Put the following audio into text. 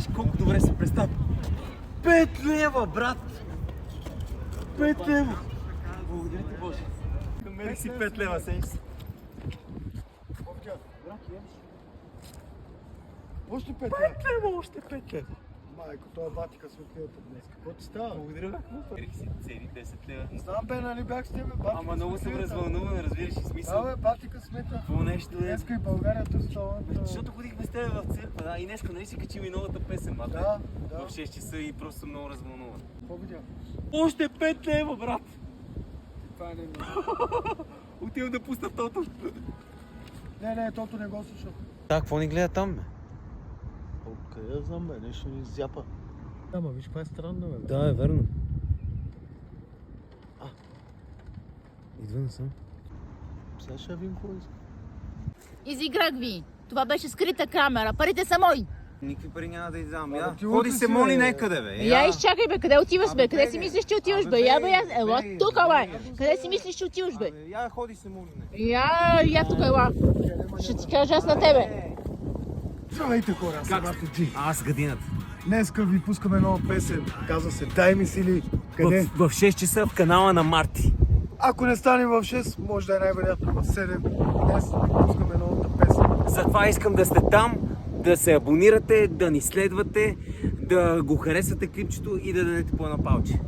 Виж колко добре се представя. 5 лева, брат! 5 лева! Благодаря ти, Боже. Намерих си 5 лева, сенс. Още 5 лева. 5 лева, още 5 лева. Майко, това батика светлията днес. Какво ти става? Благодаря, бе. Намерих си цели 10 лева. Знам бе, нали бях с тебе, батика. Ама много съм развълнуван, разбираш ли смисъл? Да бе, батика смета. Какво нещо е? Днеска и България тут става. Защото ходихме с тебе в църква, да, и днеска нали си качим и новата песен, мата. Да. В 6 часа и просто съм много развълнуван. Какво видя? Още 5 лева, брат! Това не е. Отивам да пусна тото. Не, тото не го слушам. Да, какво ни гледа там, бе? Къде я знам, бе, нещо ни зяпа. Ама виж, това е странно, бе. Да, е верно. Идва насам. Сега ще видим какво иска. Изиграх ви. Това беше скрита камера. Парите са мои. Никакви пари няма да издавам. Абе, Я, ти ходи луд се си, моли бе. некъде, бе. Я изчакай, бе. Къде отиваш, бе? Къде си мислиш, че отиваш, бе? Я, бе, ела тук, бе. Къде си мислиш, че отиваш, бе? Я, ходи се моли некъде. Я тук, ела. Ще ти кажа аз на тебе. Здравейте, хора, аз съм Марто Джи. Аз гадината. Днеска ви пускаме нова песен. Казва се Дай ми сили. Къде? В 6 часа в канала на Марти. Ако не стане в 6, може да е най-вероятно в 7. Днес ви пускаме новата песен. Затова искам да сте там, да се абонирате, да ни следвате, да го харесате клипчето и да дадете по едно палче.